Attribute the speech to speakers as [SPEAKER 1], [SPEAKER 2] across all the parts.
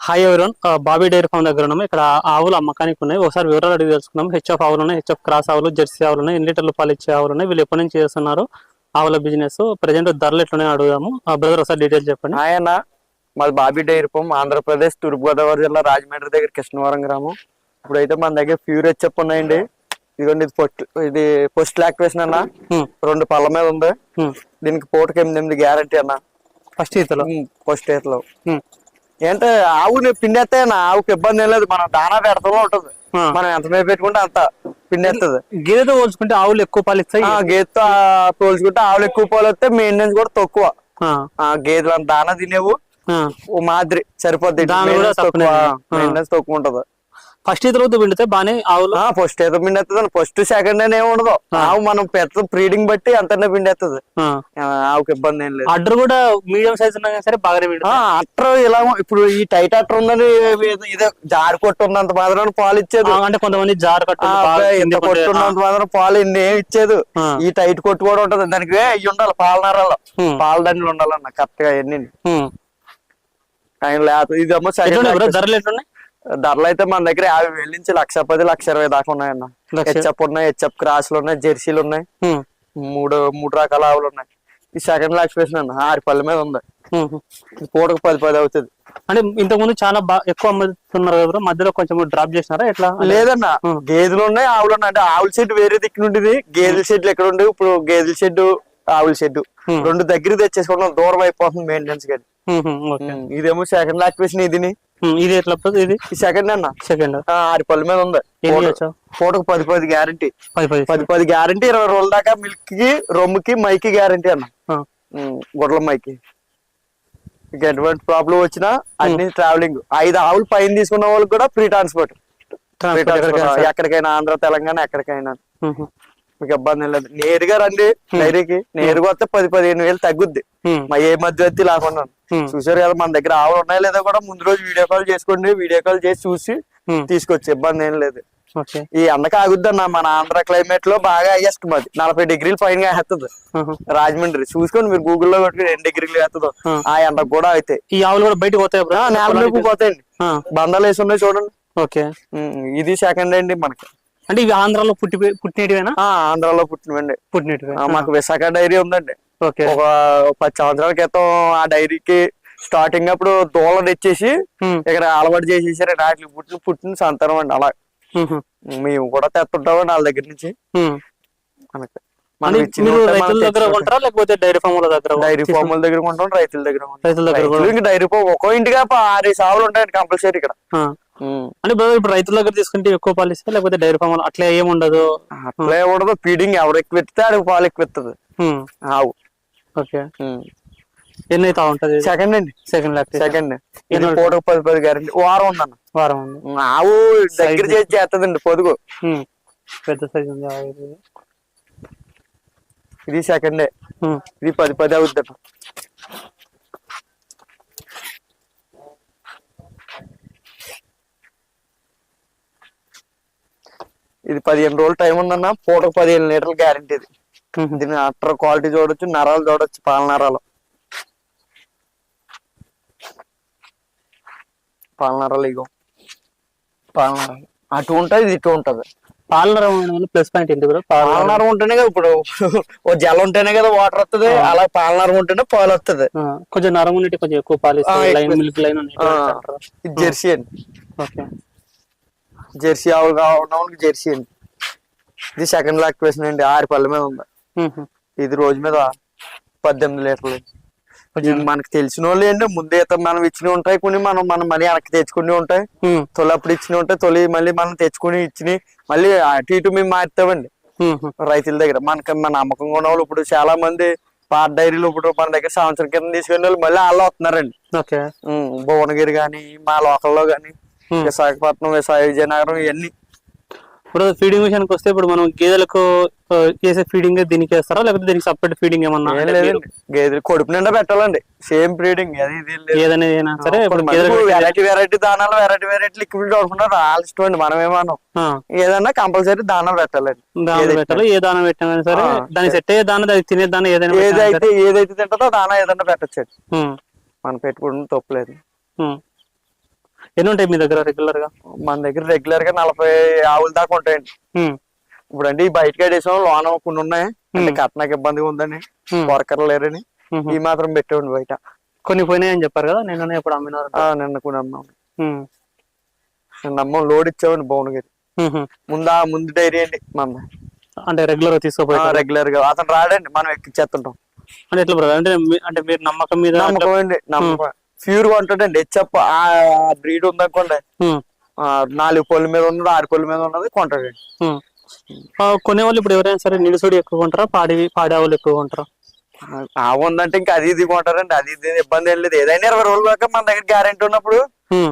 [SPEAKER 1] Hi everyone, Bobby dairy farm దగ్గర ఉన్నాము. ఇక్కడ ఆవులు అమ్మకానికి ఉన్నాయి. ఒకసారి వివరాలు అడిగి తెలుసుకుందాం. హెచ్ఎఫ్ ఆవులు ఉన్నాయి, హెచ్ఎఫ్ క్రాస్ ఆవులు, జెర్సీ ఆవులు ఉన్నాయి, ఎన్ని లీటర్లు పాలు ఇచ్చే ఆవులు ఉన్నాయి, వీళ్ళు ఎప్పటి నుంచి చేస్తున్నారు ఆవుల బిజినెస్, ప్రజెంట్ ధరలు ఎట్లున్నాయో అడుగుదాము. బ్రదర్ ఒకసారి డీటెయిల్స్ చెప్పండి.
[SPEAKER 2] ఆయన మాది బాబీ డైరీ ఫామ్, ఆంధ్రప్రదేశ్, తూర్పుగోదావరి జిల్లా, రాజమండ్రి దగ్గర కృష్ణవరం గ్రామం. ఇప్పుడైతే మన దగ్గర ప్యూర్ హెచ్ఎఫ్ ఉన్నాయండి. ఇదిగోండి, ఇది పోస్ట్ లాక్టివేషన్ అన్న, 2 పళ్ళ మీద ఉంది. దీనికి పూటకి 8 గ్యారంటీ అన్న.
[SPEAKER 1] ఫస్ట్ ఈతలో
[SPEAKER 2] ఫస్ట్ ఈతలో ఏంటంటే ఆవుని పిండేస్తే ఆవుకి ఇబ్బంది ఏం లేదు. మనం దానా పెడతా ఉంటుంది, మనం ఎంత మీద పెట్టుకుంటే అంత పిండేస్తుంది.
[SPEAKER 1] గేదెతో పోల్చుకుంటే ఆవులు ఎక్కువ పాలు ఇస్తాయి.
[SPEAKER 2] గేదెతో పోల్చుకుంటే ఆవులు ఎక్కువ పాలు వస్తే మెయింటెనెన్స్ కూడా తక్కువ. గేదెలు అంత దానా తినేవు మాదిరి సరిపోద్ది, మెయింటెనెన్స్ తక్కువ ఉంటది.
[SPEAKER 1] ఫస్ట్ ఈతలో పిండితే బానే ఆవులు
[SPEAKER 2] ఫస్ట్ ఈత పిండేస్తుంది. ఫస్ట్ సెకండ్ అని ఏమి ఉండదు. ఆవు మనం పెద్ద బ్రీడింగ్ బట్టి అంతనే పిండేస్తుంది. ఆవుకి ఇబ్బంది ఏం లేదు.
[SPEAKER 1] అడ్డర్ కూడా మీడియం సైజ్ ఉన్నా సరే బాగానే
[SPEAKER 2] అట్టర్ ఇలా ఇప్పుడు ఈ టైట్ అట్టర్ ఉన్నది, ఇదే జారి కొట్టు ఉన్నంత మాత్రం పాలు ఇచ్చేది.
[SPEAKER 1] అంటే కొంతమంది జారు
[SPEAKER 2] కొట్టు ఉన్నంత మాత్రం పాలు ఏమి ఇచ్చేది. ఈ టైట్ కొట్టు కూడా ఉంటది. దానికి ఇవి ఉండాలి, పాలనరాలు పాల దండలు ఉండాలన్న కరెక్ట్ గా ఎన్ని. ఇదేమో
[SPEAKER 1] ధరలు ఎట్లున్నాయి?
[SPEAKER 2] ధరలు అయితే మన దగ్గర 50,000 నుంచి 1,10,000, 1,20,000 దాకా ఉన్నాయన్న. హెచ్ఎఫ్ ఉన్నాయి, హెచ్ఎఫ్ క్రాస్లు ఉన్నాయి, జెర్సీలు ఉన్నాయి, మూడు రకాల ఆవులు ఉన్నాయి. ఈ సెకండ్ లాక్టివేషన్ అన్న 6 పళ్ళ మీద ఉంది. పూటకు 10 అవుతుంది.
[SPEAKER 1] అంటే ఇంతకు ముందు చాలా ఎక్కువ అమ్ముతున్నారు కదా, మధ్యలో కొంచెం డ్రాప్ చేసినారా ఎట్లా?
[SPEAKER 2] లేదన్న, గేదెలు ఉన్నాయి, ఆవులు ఉన్నాయి. అంటే ఆవుల షెడ్ వేరే దిక్కు నుండి, గేదెల షెడ్లు ఎక్కడ ఉండేవి. ఇప్పుడు గేదెల షెడ్, ఆవుల షెడ్ 2 దగ్గర తెచ్చేసుకోవడం దూరం అయిపోతుంది మెయింటెనెన్స్ గా. ఇదేమో సెకండ్ లాక్టివేషన్.
[SPEAKER 1] ఇది ఎట్లా? ఇది
[SPEAKER 2] సెకండ్ అన్న, సెకండ్ 6 పళ్ళ మీద ఉంది. పూటకు 10 గ్యారంటీ, 10 గ్యారంటీ. 20 రోజుల దాకా మిల్క్ కి, రొమ్ముకి, మైకి గ్యారంటీ అన్న. గొడ్ల మైకి ఎటువంటి ప్రాబ్లం వచ్చినా అన్ని ట్రావెలింగ్. 5 ఆవులు పైన తీసుకున్న వాళ్ళకి కూడా ఫ్రీ ట్రాన్స్పోర్ట్. ఎక్కడికైనా, ఆంధ్ర, తెలంగాణ ఎక్కడికైనా మీకు ఇబ్బంది లేదు. నేరుగా రండి డైరీకి. నేరుగా వస్తే 10-15 తగ్గుద్ది. ఏ మధ్యవర్తి లేకుండా. చూసారు కదా మన దగ్గర ఆవులు ఉన్నాయో లేదో కూడా ముందు రోజు వీడియో కాల్ చేసుకోండి. వీడియో కాల్ చేసి చూసి తీసుకొచ్చి ఇబ్బంది ఏం లేదు. ఈ ఎండకు ఆగుద్ది అన్న. మన ఆంధ్ర క్లైమేట్ లో బాగా హైయెస్ట్ మాది 40 డిగ్రీలు పైన వేస్తుంది. రాజమండ్రి చూసుకోండి మీరు, గూగుల్లో కొట్టుకుని 2 డిగ్రీలు వేస్తుందో. ఆ ఎండకు కూడా అయితే
[SPEAKER 1] ఈ ఆవులు కూడా బయటకు పోతాయి,
[SPEAKER 2] నేల మీద పోతాయండి. బంధాలు వేసి ఉన్నాయి చూడండి.
[SPEAKER 1] ఓకే,
[SPEAKER 2] ఇది సెకండ్ అండి మనకి.
[SPEAKER 1] అంటే ఇవి ఆంధ్రాలో పుట్టినటివేనా?
[SPEAKER 2] ఆంధ్రాలో పుట్టినటివే. మాకు విశాఖ డైరీ ఉందండి. ఒక 10 సంవత్సరాల క్రితం ఆ డైరీకి స్టార్టింగ్ అప్పుడు దూలం తెచ్చేసి ఇక్కడ అలవాటు చేసేసారు. వాటికి పుట్టిన సంతానం అండి. అలా మేము కూడా తెస్తుంటామండి వాళ్ళ దగ్గర నుంచి.
[SPEAKER 1] డైరీ ఫార్ముల
[SPEAKER 2] దగ్గర కొంటాం, రైతుల దగ్గర. డైరీ ఫామ్ ఒక్కో ఇంటిగా 6 ఆవులు ఉంటాయండి కంపల్సరీ ఇక్కడ.
[SPEAKER 1] అంటే ఇప్పుడు రైతుల దగ్గర తీసుకుంటే ఎక్కువ పాలు ఇస్తే, లేకపోతే డైరీ ఫామ్ అట్లా ఏముండదు?
[SPEAKER 2] అట్లా ఏముండదు. ఫీడింగ్ ఎవరు ఎక్కువ ఎత్తితే ఆడికి పాలు ఎక్కువ ఎత్తుంది ఆవు.
[SPEAKER 1] ఓకే, ఎన్ని అయితే ఉంటది?
[SPEAKER 2] సెకండ్ అండి, సెకండ్. పూటకు 10 గ్యారెంటీ. వారం ఉందన్న,
[SPEAKER 1] వారం.
[SPEAKER 2] ఆవు దగ్గర చేసి చేస్తుందండి పొదుగు.
[SPEAKER 1] పెద్ద సైజ్ ఉంది.
[SPEAKER 2] ఇది సెకండే. ఇది 10 అవుద్ది అన్న. ఇది 15 రోజులు టైం ఉందన్న. పూటకు 15 లీటర్ల గ్యారెంటీ. ఇది దీని అట్టర్ క్వాలిటీ చూడొచ్చు, నరాలు చూడొచ్చు, పాల నరాలు. ఇగో పాల నరాలు అటు ఉంటది, ఇది ఇటు ఉంటది.
[SPEAKER 1] పాలనరం ప్లస్ పాయింట్ ఏంటి బ్రో?
[SPEAKER 2] పాలనరం ఉంటేనే కదా, ఇప్పుడు ఓ జల ఉంటేనే కదా వాటర్ వస్తుంది. అలా పాలనరం ఉంటేనే పాలు వస్తుంది.
[SPEAKER 1] కొంచెం నరం ఉంటే కొంచెం ఎక్కువ పాలు మిల్క్ లైన్.
[SPEAKER 2] జెర్సీ అండి. జెర్సీ ఆవులు కావాలి, జెర్సీ అండి. ఇది సెకండ్ లాక్టివేషన్ అండి. 6 పళ్ళ మీద ఉంది. ఇది రోజు మీద 18 లీటర్లు. మనకు తెలిసిన వాళ్ళు ఏంటి, ముందే మనం ఇచ్చినవి ఉంటాయి, కొన్ని మనం మళ్ళీ వెనక్కి తెచ్చుకుని ఉంటాయి. తొలి అప్పుడు ఇచ్చినవి ఉంటాయి, తొలి మళ్ళీ మనం తెచ్చుకుని ఇచ్చినవి మళ్ళీ అటు ఇటు మేము మారుతామండి రైతుల దగ్గర. మన నమ్మకంగా ఉన్న వాళ్ళు ఇప్పుడు చాలా మంది పాత డైరీలు ఇప్పుడు మన దగ్గర సంవత్సరం కింద తీసుకునే వాళ్ళు మళ్ళీ వాళ్ళు వస్తున్నారండి. భువనగిరి గాని, మా లోకల్లో గాని, విశాఖపట్నం, విజయనగరం, ఇవన్నీ.
[SPEAKER 1] ఇప్పుడు ఫీడింగ్ విషయానికి వస్తే, ఇప్పుడు మనం గేదెలకు చేసే ఫీడింగ్ దీనికి వేస్తారా, లేకపోతే దీనికి సపరేట్ ఫీడింగ్ ఏమన్నా?
[SPEAKER 2] గేదెలు కొడుపు నిండా పెట్టాలండి, సేమ్ ఫీడింగ్.
[SPEAKER 1] ఏదైనా సరే
[SPEAKER 2] వెరైటీ దానాలు, వెరైటీ లిక్విడ్ కాకుండా ఆల్సిపోండి. మనం ఏమన్నాం, ఏదన్నా కంపల్సరీ దానాలు పెట్టాలండి.
[SPEAKER 1] పెట్టాలి. ఏ దానా పెట్టినా సరే దాన్ని సెట్ అయ్యే దానా, దానికి తినే దానా,
[SPEAKER 2] ఏదైతే తింటుందో దానా ఏదన్నా పెట్టచ్చు. మనం పెట్టుకోవడం తప్పులేదు.
[SPEAKER 1] ఎన్ని ఉంటాయి మీ దగ్గర రెగ్యులర్ గా?
[SPEAKER 2] మన దగ్గర రెగ్యులర్ గా 40 ఆవుల దాకా ఉంటాయండి. ఇప్పుడు అంటే ఈ బయటకి వేసాం, లోన కొన్ని ఉన్నాయి అంటే కట్టడానికి ఇబ్బందిగా ఉందని, వర్కర్లు లేరని ఈ మాత్రం పెట్టేవండి బయట.
[SPEAKER 1] కొన్ని పోయినాయని చెప్పారు కదా, నిన్న ఎప్పుడు అమ్మినారు?
[SPEAKER 2] నిన్న కొన్ని అమ్మాం. నిన్న అమ్మం లోడ్ ఇచ్చామండి భువనగిరి. ముందు డైరీ అండి మన,
[SPEAKER 1] అంటే రెగ్యులర్ గా తీసుకోపోయి
[SPEAKER 2] రెగ్యులర్ గా అతను రాడండి, మనం ఎక్కిచ్చేస్తుంటాం.
[SPEAKER 1] అంటే ఎట్లా బ్రదర్, అంటే అంటే మీరు నమ్మకం మీద?
[SPEAKER 2] నమ్మకం అండి, నమ్మకం. ప్యూర్ గా ఉంటాడండి. హెచ్ఎఫ్ ఆ బ్రీడ్ ఉందనుకోండి, 4 పళ్ళ మీద ఉన్నది, 6 పళ్ళ మీద ఉన్నది కొంటాడండి.
[SPEAKER 1] కొనేవాళ్ళు ఇప్పుడు ఎవరైనా సరే నిలుసుడి ఎక్కువ కొంటారా, పాడి ఆవులు ఎక్కువ కొంటారా?
[SPEAKER 2] ఆవు ఉందంటే ఇంకా అది ఇది కొంటారండి, అది ఇది ఇబ్బంది ఏం లేదు. ఏదైనా 20 రోజుల దాకా మన దగ్గర గ్యారెంటీ ఉన్నప్పుడు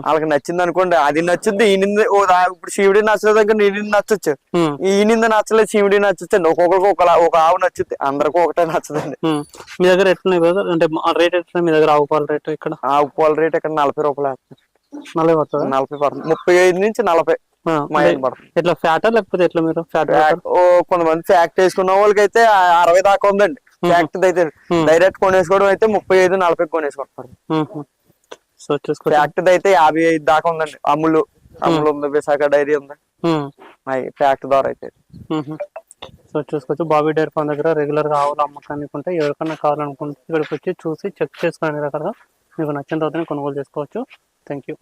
[SPEAKER 2] వాళ్ళకి నచ్చింది అనుకోండి, అది నచ్చుద్ది. ఈనింది ఇప్పుడు శివుడి నచ్చలేదు దగ్గర ఈనింది నచ్చొచ్చు, ఈనింది నచ్చలేదు శివుడి నచ్చొచ్చండి. ఒక్కొక్కరికి ఒక ఆవు నచ్చుద్ది, అందరికి ఒకటే నచ్చదండి.
[SPEAKER 1] మీ దగ్గర ఎట్లున్నాయి కదా, అంటే రేట్ ఎట్లా మీ దగ్గర? ఆవు పాల రేట్ ఇక్కడ? ఆవు
[SPEAKER 2] పాల రేట్ ఇక్కడ 40 రూపాయలు.
[SPEAKER 1] 40 పడుతుంది?
[SPEAKER 2] 40 పడుతుంది, 35 నుంచి 40 పడుతుంది.
[SPEAKER 1] ఎట్లా ఫ్యాటా లేకపోతే ఎట్లా మీరు ఫ్యాట్?
[SPEAKER 2] కొంతమంది ఫ్యాక్ట్ వేసుకున్న వాళ్ళకి అయితే 60 దాకా ఉందండి. ఫ్యాక్ట్ అయితే డైరెక్ట్ కొనేసుకోవడం అయితే 35-40 కొనేసుకుంటారు. ఫ్యాక్ట్ అయితే 55 దాకా ఉందండి. అమ్ములు ఉంది, విశాఖ డైరీ ఉంది, ఫ్యాక్ట్ ద్వారా అయితే.
[SPEAKER 1] సో చూసుకోవచ్చు, బాబీ డైరీ ఫార్మ్ దగ్గర రెగ్యులర్ గా ఆవులు అమ్మకానికి ఉంటాయి. ఎవరికన్నా కావాలనుకుంటే ఇక్కడికి వచ్చి చూసి చెక్ చేసుకునే రకాలుగా మీకు నచ్చిన తర్వాతనే కొనుగోలు చేసుకోవచ్చు. Thank you.